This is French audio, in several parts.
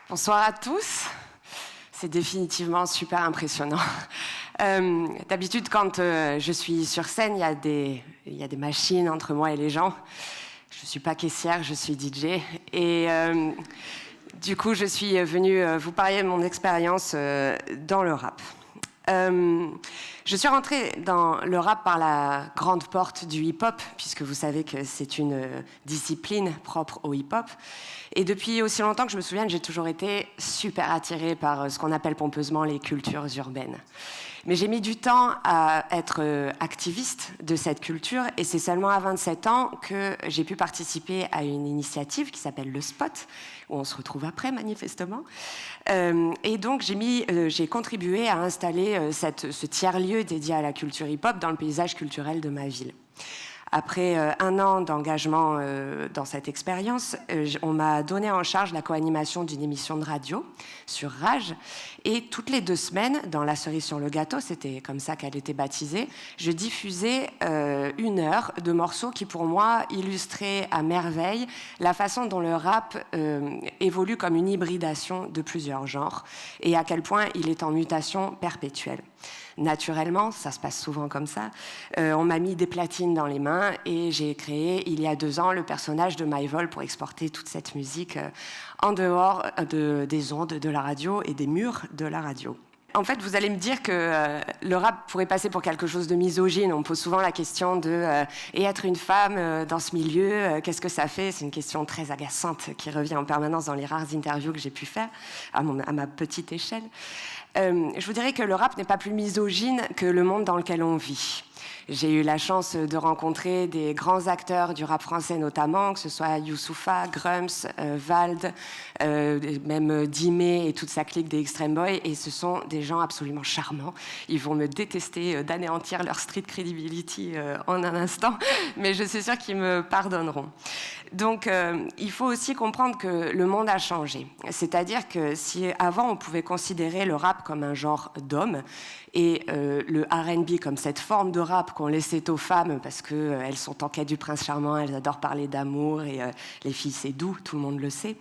Bonsoir à tous. C'est définitivement super impressionnant. D'habitude, quand je suis sur scène, il y a des machines entre moi et les gens. Je ne suis pas caissière, je suis DJ. Et du coup, je suis venue vous parler de mon expérience dans le rap. Je suis rentrée dans le rap par la grande porte du hip-hop, puisque vous savez que c'est une discipline propre au hip-hop. Et depuis aussi longtemps que je me souvienne, j'ai toujours été super attirée par ce qu'on appelle pompeusement les cultures urbaines. Mais j'ai mis du temps à être activiste de cette culture, et c'est seulement à 27 ans que j'ai pu participer à une initiative qui s'appelle Le Spot, où on se retrouve après, manifestement. Et donc, j'ai contribué à installer ce tiers-lieu dédié à la culture hip-hop dans le paysage culturel de ma ville. Après un an d'engagement dans cette expérience, on m'a donné en charge la co-animation d'une émission de radio sur Rage. Et toutes les 2 semaines, dans La cerise sur le gâteau, c'était comme ça qu'elle était baptisée, je diffusais 1 heure de morceaux qui, pour moi, illustraient à merveille la façon dont le rap évolue comme une hybridation de plusieurs genres et à quel point il est en mutation perpétuelle. Naturellement, ça se passe souvent comme ça, on m'a mis des platines dans les mains et j'ai créé, il y a 2 ans, le personnage de Myvol pour exporter toute cette musique en dehors des ondes de la radio et des murs de la radio. En fait, vous allez me dire que le rap pourrait passer pour quelque chose de misogyne. On me pose souvent la question de et être une femme dans ce milieu, qu'est-ce que ça fait ? C'est une question très agaçante qui revient en permanence dans les rares interviews que j'ai pu faire à ma petite échelle. Je vous dirais que le rap n'est pas plus misogyne que le monde dans lequel on vit. J'ai eu la chance de rencontrer des grands acteurs du rap français notamment, que ce soit Youssoupha, Grums, Vald, même Dimé et toute sa clique des Extreme Boys, et ce sont des gens absolument charmants. Ils vont me détester d'anéantir leur street credibility en un instant, mais je suis sûre qu'ils me pardonneront. Donc, il faut aussi comprendre que le monde a changé. C'est-à-dire que si avant on pouvait considérer le rap comme un genre d'homme et le R&B comme cette forme de rap qu'on laissait aux femmes parce qu'elles sont en quête du prince charmant, elles adorent parler d'amour et les filles c'est doux, tout le monde le sait.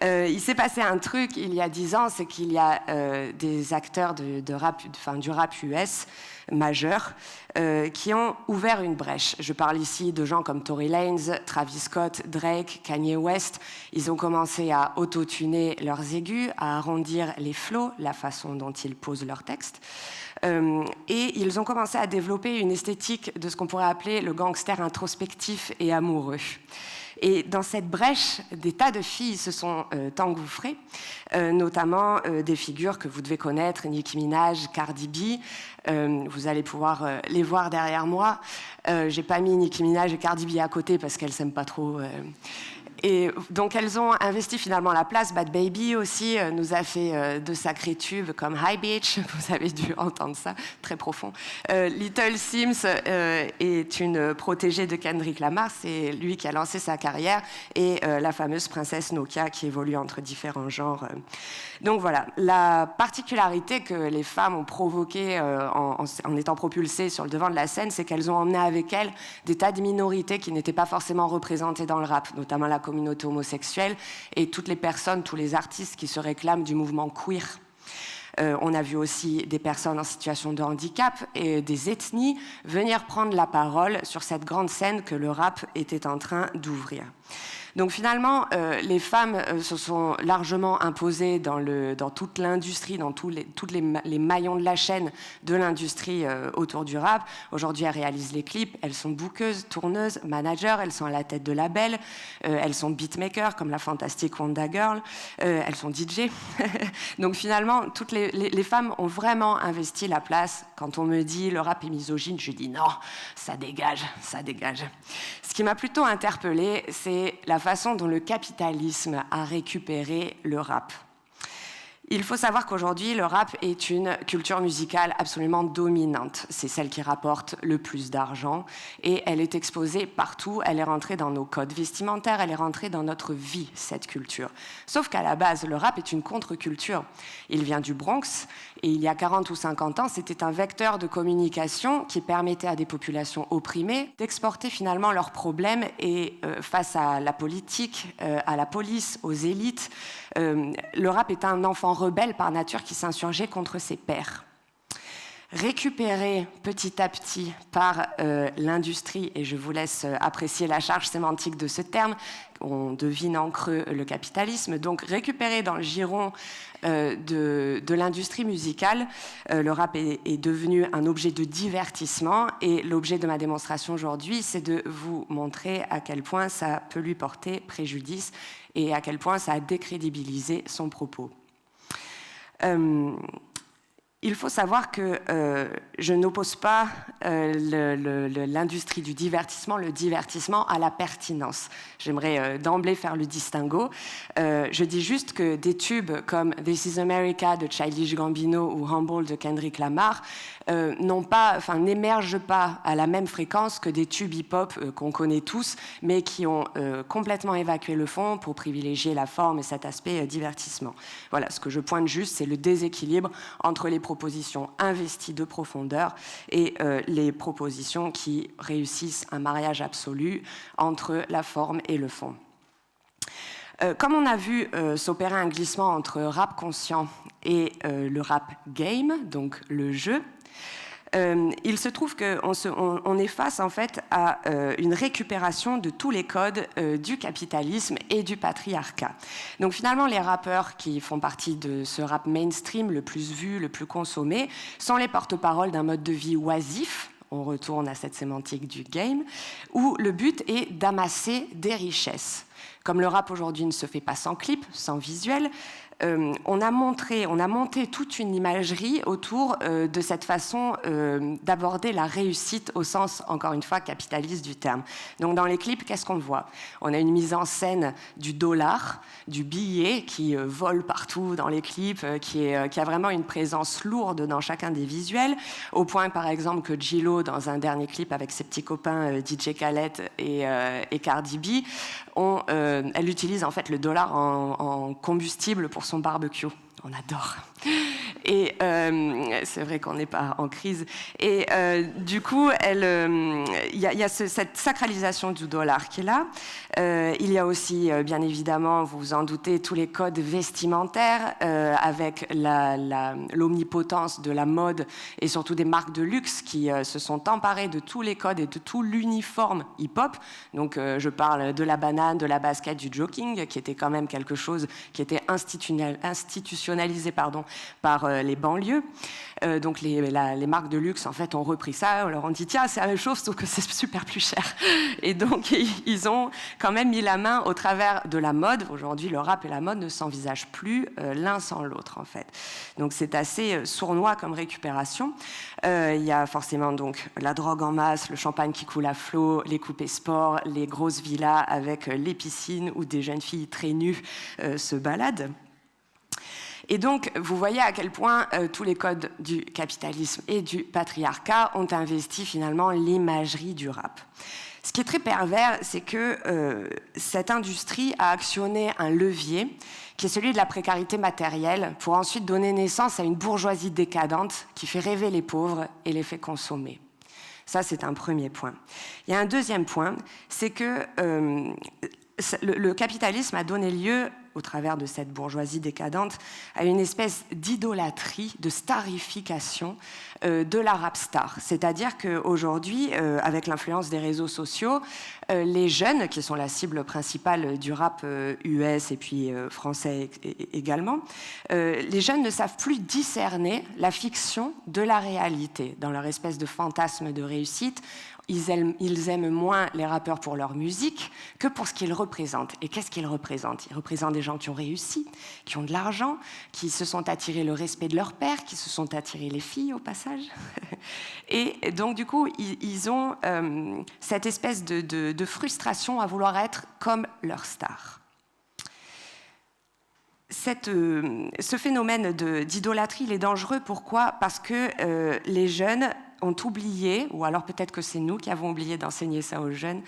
Il s'est passé un truc il y a 10 ans, c'est qu'il y a des acteurs du rap US majeurs qui ont ouvert une brèche. Je parle ici de gens comme Tory Lanez, Travis Scott, Drake, Kanye West. Ils ont commencé à autotuner leurs aigus, à arrondir les flows, la façon dont ils posent leurs textes. Et ils ont commencé à développer une esthétique de ce qu'on pourrait appeler le gangster introspectif et amoureux. Et dans cette brèche, des tas de filles se sont engouffrées, notamment des figures que vous devez connaître, Nicki Minaj, Cardi B. Vous allez pouvoir les voir derrière moi. J'ai pas mis Nicki Minaj et Cardi B à côté parce qu'elles s'aiment pas trop. Et donc elles ont investi finalement la place. Bad Baby aussi nous a fait de sacrés tubes comme High Beach, vous avez dû entendre ça, très profond. Little Sims est une protégée de Kendrick Lamar, c'est lui qui a lancé sa carrière, et la fameuse princesse Nokia qui évolue entre différents genres. Donc voilà, la particularité que les femmes ont provoquée en étant propulsées sur le devant de la scène, c'est qu'elles ont emmené avec elles des tas de minorités qui n'étaient pas forcément représentées dans le rap, notamment la communauté homosexuelle et toutes les personnes, tous les artistes qui se réclament du mouvement queer. On a vu aussi des personnes en situation de handicap et des ethnies venir prendre la parole sur cette grande scène que le rap était en train d'ouvrir. Donc finalement, les femmes se sont largement imposées dans toute l'industrie, dans tous les maillons de la chaîne de l'industrie autour du rap. Aujourd'hui, elles réalisent les clips, elles sont bookeuses, tourneuses, managers, elles sont à la tête de labels, elles sont beatmakers comme la fantastique Wanda Girl, elles sont DJ. Donc finalement, toutes les femmes ont vraiment investi la place. Quand on me dit le rap est misogyne, je dis non, ça dégage, ça dégage. Ce qui m'a plutôt interpellée, c'est la façon dont le capitalisme a récupéré le rap. Il faut savoir qu'aujourd'hui, le rap est une culture musicale absolument dominante. C'est celle qui rapporte le plus d'argent et elle est exposée partout. Elle est rentrée dans nos codes vestimentaires, elle est rentrée dans notre vie, cette culture. Sauf qu'à la base, le rap est une contre-culture. Il vient du Bronx et il y a 40 ou 50 ans, c'était un vecteur de communication qui permettait à des populations opprimées d'exporter finalement leurs problèmes et face à la politique, à la police, aux élites, le rap est un enfant rebelle par nature qui s'insurgeait contre ses pairs. Récupéré petit à petit par l'industrie, et je vous laisse apprécier la charge sémantique de ce terme, on devine en creux le capitalisme, donc récupéré dans le giron de l'industrie musicale, le rap est devenu un objet de divertissement, et l'objet de ma démonstration aujourd'hui, c'est de vous montrer à quel point ça peut lui porter préjudice et à quel point ça a décrédibilisé son propos. Il faut savoir que je n'oppose pas l'industrie du divertissement, le divertissement à la pertinence. J'aimerais d'emblée faire le distinguo. Je dis juste que des tubes comme This is America de Childish Gambino ou Humble de Kendrick Lamar n'émergent pas à la même fréquence que des tubes hip-hop qu'on connaît tous, mais qui ont complètement évacué le fond pour privilégier la forme et cet aspect divertissement. Voilà, ce que je pointe juste, c'est le déséquilibre entre les propositions investies de profondeur et les propositions qui réussissent un mariage absolu entre la forme et le fond. Comme on a vu s'opérer un glissement entre rap conscient et le rap game, donc le jeu, il se trouve qu'on est face en fait à une récupération de tous les codes du capitalisme et du patriarcat. Donc finalement, les rappeurs qui font partie de ce rap mainstream le plus vu, le plus consommé, sont les porte-paroles d'un mode de vie oisif. On retourne à cette sémantique du game, où le but est d'amasser des richesses. Comme le rap aujourd'hui ne se fait pas sans clip, sans visuel, on a monté toute une imagerie autour de cette façon d'aborder la réussite au sens, encore une fois, capitaliste du terme. Donc dans les clips, qu'est-ce qu'on voit ? On a une mise en scène du dollar, du billet qui vole partout dans les clips, qui a vraiment une présence lourde dans chacun des visuels, au point par exemple que J-Lo, dans un dernier clip avec ses petits copains DJ Khaled et Cardi B, elle utilise en fait le dollar en combustible pour son barbecue. On adore. Et c'est vrai qu'on n'est pas en crise. Et du coup, il y a cette sacralisation du dollar qui est là. Il y a aussi, bien évidemment, vous vous en doutez, tous les codes vestimentaires avec l'omnipotence de la mode et surtout des marques de luxe qui se sont emparées de tous les codes et de tout l'uniforme hip-hop. Donc, je parle de la banane, de la basket, du jogging, qui était quand même quelque chose qui était institutionnalisé par les banlieues. Donc les marques de luxe en fait ont repris ça, on leur a dit tiens c'est la même chose sauf que c'est super plus cher. Et donc ils ont quand même mis la main au travers de la mode. Aujourd'hui le rap et la mode ne s'envisagent plus l'un sans l'autre en fait. Donc c'est assez sournois comme récupération. Il y a forcément donc la drogue en masse, le champagne qui coule à flot, les coupés sport, les grosses villas avec les piscines où des jeunes filles très nues se baladent. Et donc, vous voyez à quel point tous les codes du capitalisme et du patriarcat ont investi finalement l'imagerie du rap. Ce qui est très pervers, c'est que cette industrie a actionné un levier qui est celui de la précarité matérielle pour ensuite donner naissance à une bourgeoisie décadente qui fait rêver les pauvres et les fait consommer. Ça, c'est un premier point. Il y a un deuxième point, c'est que le capitalisme a donné lieu, au travers de cette bourgeoisie décadente, à une espèce d'idolâtrie, de starification de la rap star. C'est-à-dire qu'aujourd'hui, avec l'influence des réseaux sociaux, les jeunes, qui sont la cible principale du rap US et puis français également, les jeunes ne savent plus discerner la fiction de la réalité dans leur espèce de fantasme de réussite. Ils aiment moins les rappeurs pour leur musique que pour ce qu'ils représentent. Et qu'est-ce qu'ils représentent ? Ils représentent des gens qui ont réussi, qui ont de l'argent, qui se sont attirés le respect de leur père, qui se sont attirés les filles au passage. Et donc du coup, ils ont cette espèce de frustration à vouloir être comme leur star. Ce phénomène d'idolâtrie, il est dangereux. Pourquoi ? Parce que les jeunes ont oublié, ou alors peut-être que c'est nous qui avons oublié d'enseigner ça aux jeunes,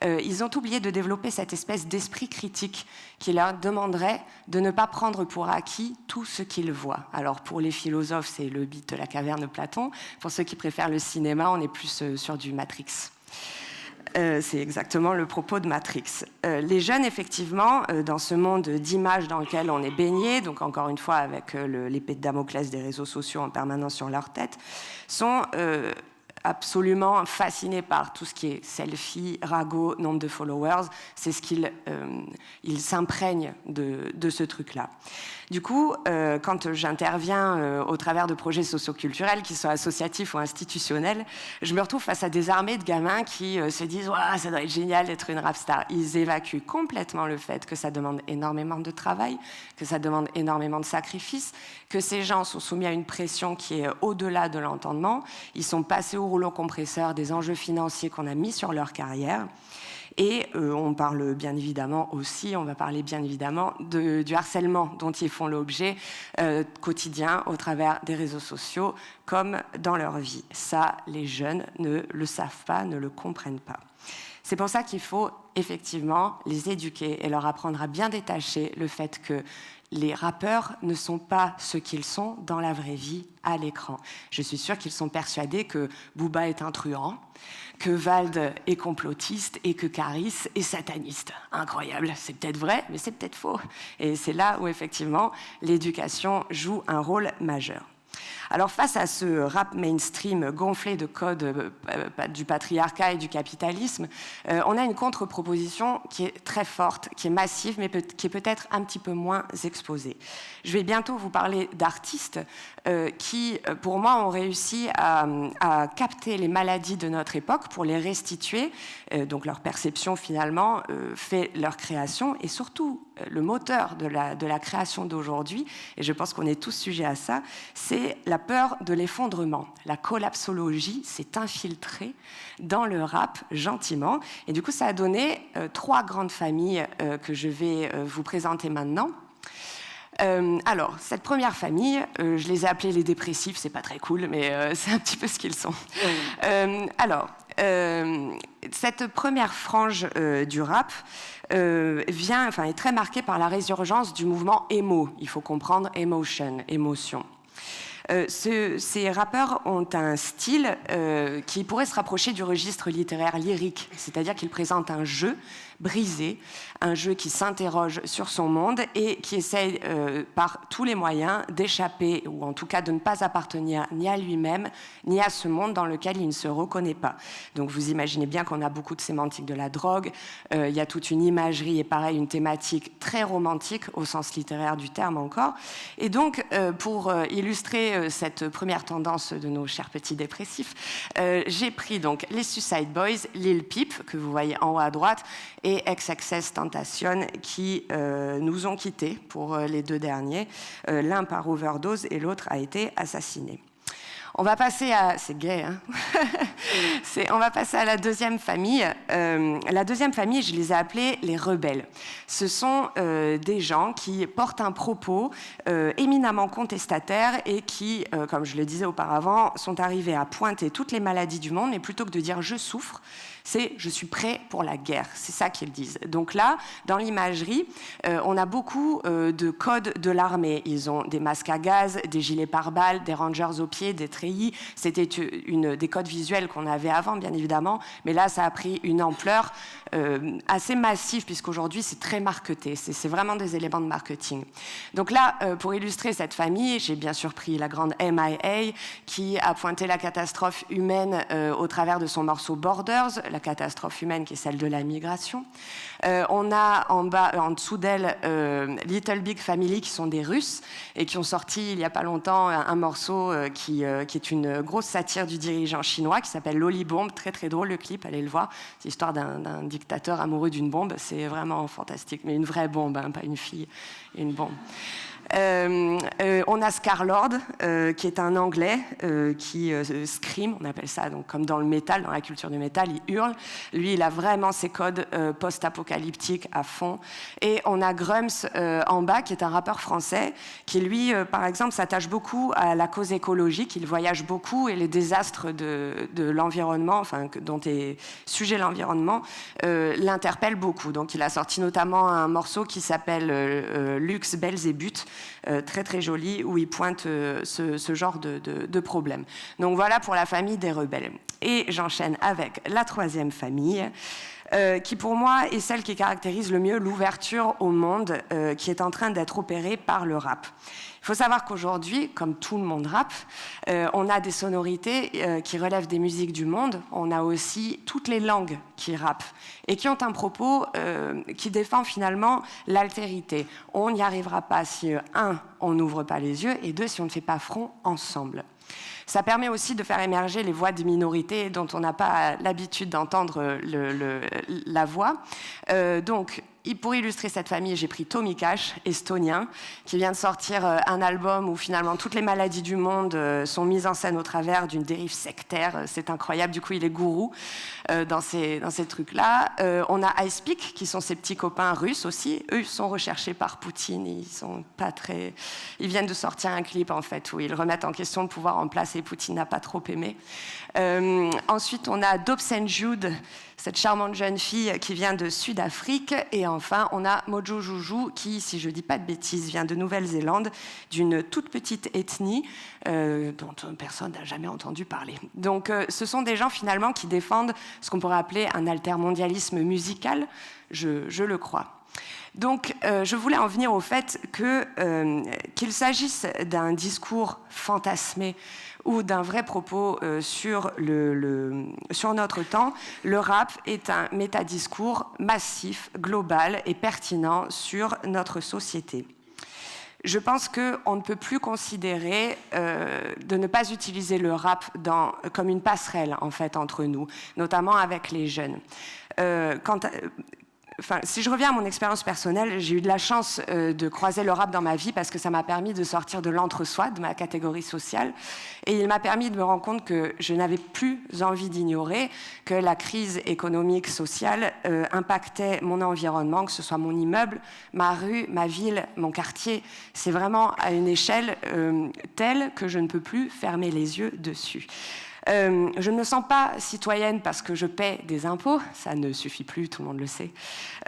ils ont oublié de développer cette espèce d'esprit critique qui leur demanderait de ne pas prendre pour acquis tout ce qu'ils voient. Alors pour les philosophes, c'est le mythe de la caverne de Platon. Pour ceux qui préfèrent le cinéma, on est plus sur du Matrix. C'est exactement le propos de Matrix. Les jeunes, effectivement, dans ce monde d'images dans lequel on est baigné, donc encore une fois avec l'épée de Damoclès des réseaux sociaux en permanence sur leur tête, sont absolument fascinés par tout ce qui est selfie, ragot, nombre de followers. C'est ce qu'ils s'imprègnent de ce truc-là. Du coup, quand j'interviens au travers de projets socioculturels, qu'ils soient associatifs ou institutionnels, je me retrouve face à des armées de gamins qui se disent « ça doit être génial d'être une rap star ». Ils évacuent complètement le fait que ça demande énormément de travail, que ça demande énormément de sacrifices, que ces gens sont soumis à une pression qui est au-delà de l'entendement. Ils sont passés au rouleau compresseur des enjeux financiers qu'on a mis sur leur carrière. Et on parle bien évidemment aussi, on va parler bien évidemment du harcèlement dont ils font l'objet quotidien au travers des réseaux sociaux comme dans leur vie. Ça, les jeunes ne le savent pas, ne le comprennent pas. C'est pour ça qu'il faut effectivement les éduquer et leur apprendre à bien détacher le fait que les rappeurs ne sont pas ce qu'ils sont dans la vraie vie à l'écran. Je suis sûre qu'ils sont persuadés que Booba est un truand, que Vald est complotiste et que Caris est sataniste. Incroyable, c'est peut-être vrai, mais c'est peut-être faux. Et c'est là où effectivement l'éducation joue un rôle majeur. Alors face à ce rap mainstream gonflé de codes du patriarcat et du capitalisme, on a une contre-proposition qui est très forte, qui est massive, mais qui est peut-être un petit peu moins exposée. Je vais bientôt vous parler d'artistes qui, pour moi, ont réussi à capter les maladies de notre époque pour les restituer. Donc leur perception, finalement, fait leur création. Et surtout, le moteur de la création d'aujourd'hui, et je pense qu'on est tous sujets à ça, c'est la peur de l'effondrement. La collapsologie s'est infiltrée dans le rap gentiment. Et du coup, ça a donné 3 grandes familles que je vais vous présenter maintenant. Alors, cette première famille, je les ai appelés les dépressifs, c'est pas très cool, mais c'est un petit peu ce qu'ils sont. Cette première frange du rap est très marquée par la résurgence du mouvement emo. Il faut comprendre émotion. Ces rappeurs ont un style qui pourrait se rapprocher du registre littéraire lyrique, c'est-à-dire qu'ils présentent un jeu brisé, un jeu qui s'interroge sur son monde et qui essaye par tous les moyens d'échapper, ou en tout cas de ne pas appartenir ni à lui-même, ni à ce monde dans lequel il ne se reconnaît pas. Donc vous imaginez bien qu'on a beaucoup de sémantique de la drogue, il y a toute une imagerie et pareil, une thématique très romantique au sens littéraire du terme encore. Et donc, pour illustrer cette première tendance de nos chers petits dépressifs, j'ai pris donc les Suicide Boys, Lil Peep, que vous voyez en haut à droite, et XXXTentacion qui nous ont quittés pour les 2 derniers, l'un par overdose et l'autre a été assassiné. On va passer à... C'est gay, hein. On va passer à la deuxième famille. La deuxième famille, je les ai appelés les rebelles. Ce sont des gens qui portent un propos éminemment contestataire et qui, comme je le disais auparavant, sont arrivés à pointer toutes les maladies du monde, mais plutôt que de dire « je souffre », c'est « je suis prêt pour la guerre ». C'est ça qu'ils disent. Donc là, dans l'imagerie, on a beaucoup de codes de l'armée. Ils ont des masques à gaz, des gilets pare-balles, des rangers aux pieds, des treillis. C'était des codes visuels qu'on avait avant, bien évidemment, mais là, ça a pris une ampleur assez massive, puisqu'aujourd'hui, c'est très marketé. C'est vraiment des éléments de marketing. Donc là, pour illustrer cette famille, j'ai bien sûr pris la grande MIA, qui a pointé la catastrophe humaine au travers de son morceau Borders, la catastrophe humaine qui est celle de la migration. On a en dessous d'elle Little Big Family, qui sont des Russes et qui ont sorti il n'y a pas longtemps un morceau qui est une grosse satire du dirigeant chinois qui s'appelle Lolly-Bomb. Très très drôle le clip, allez le voir. C'est l'histoire d'un dictateur amoureux d'une bombe. C'est vraiment fantastique, mais une vraie bombe, hein, pas une fille, une bombe. On a Scar-Lord, qui est un Anglais qui scream, on appelle ça, donc comme dans le métal, dans la culture du métal, il hurle. Lui, il a vraiment ses codes post-apocalyptiques à fond. Et on a Grums en bas, qui est un rappeur français, qui lui, par exemple, s'attache beaucoup à la cause écologique. Il voyage beaucoup et les désastres de l'environnement, enfin, dont est sujet l'environnement, l'interpelle beaucoup. Donc, il a sorti notamment un morceau qui s'appelle Luxe, Belzébuth, très très joli, où il pointe ce genre de problème. Donc voilà pour la famille des rebelles. Et j'enchaîne avec la troisième famille, qui pour moi est celle qui caractérise le mieux l'ouverture au monde qui est en train d'être opérée par le rap. Il faut savoir qu'aujourd'hui, comme tout le monde rappe, on a des sonorités qui relèvent des musiques du monde. On a aussi toutes les langues qui rappent et qui ont un propos qui défend finalement l'altérité. On n'y arrivera pas si, un, on n'ouvre pas les yeux et deux, si on ne fait pas front ensemble. Ça permet aussi de faire émerger les voix des minorités dont on n'a pas l'habitude d'entendre la voix. Donc, pour illustrer cette famille, j'ai pris Tommy Cash, estonien, qui vient de sortir un album où finalement toutes les maladies du monde sont mises en scène au travers d'une dérive sectaire. C'est incroyable, du coup il est gourou dans ces trucs-là. On a Ice Peak, qui sont ses petits copains russes aussi. Eux, ils sont recherchés par Poutine. Ils viennent de sortir un clip en fait où ils remettent en question le pouvoir en place et Poutine n'a pas trop aimé. Ensuite, on a Dobson Jude, cette charmante jeune fille qui vient de Sud-Afrique. Et enfin, on a Mojo Joujou qui, si je ne dis pas de bêtises, vient de Nouvelle-Zélande, d'une toute petite ethnie dont personne n'a jamais entendu parler. Donc, ce sont des gens finalement qui défendent ce qu'on pourrait appeler un altermondialisme musical, je le crois. Donc, je voulais en venir au fait qu'il s'agisse d'un discours fantasmé ou d'un vrai propos sur notre temps, le rap est un métadiscours massif, global et pertinent sur notre société. Je pense qu'on ne peut plus considérer de ne pas utiliser le rap comme une passerelle en fait, entre nous, notamment avec les jeunes. Si je reviens à mon expérience personnelle, j'ai eu de la chance de croiser le rap dans ma vie parce que ça m'a permis de sortir de l'entre-soi, de ma catégorie sociale. Et il m'a permis de me rendre compte que je n'avais plus envie d'ignorer que la crise économique, sociale impactait mon environnement, que ce soit mon immeuble, ma rue, ma ville, mon quartier. C'est vraiment à une échelle telle que je ne peux plus fermer les yeux dessus. Je ne me sens pas citoyenne parce que je paie des impôts, ça ne suffit plus, tout le monde le sait.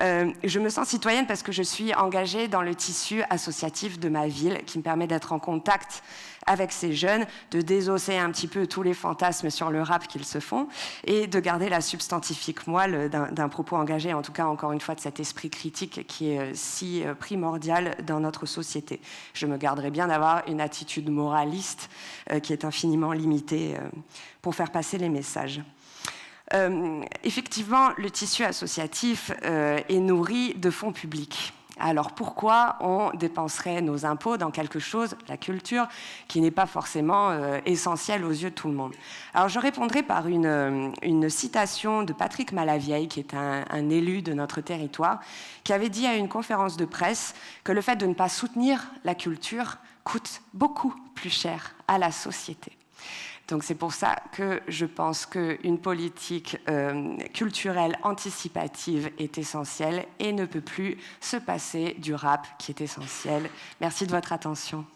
Je me sens citoyenne parce que je suis engagée dans le tissu associatif de ma ville qui me permet d'être en contact avec ces jeunes, de désosser un petit peu tous les fantasmes sur le rap qu'ils se font et de garder la substantifique moelle d'un propos engagé, en tout cas encore une fois de cet esprit critique qui est si primordial dans notre société. Je me garderai bien d'avoir une attitude moraliste qui est infiniment limitée pour faire passer les messages. Effectivement, le tissu associatif est nourri de fonds publics. Alors pourquoi on dépenserait nos impôts dans quelque chose, la culture, qui n'est pas forcément essentielle aux yeux de tout le monde? Alors je répondrai par une citation de Patrick Malavieille, qui est un élu de notre territoire, qui avait dit à une conférence de presse que le fait de ne pas soutenir la culture coûte beaucoup plus cher à la société. Donc c'est pour ça que je pense qu'une politique culturelle anticipative est essentielle et ne peut plus se passer du rap qui est essentiel. Merci de votre attention.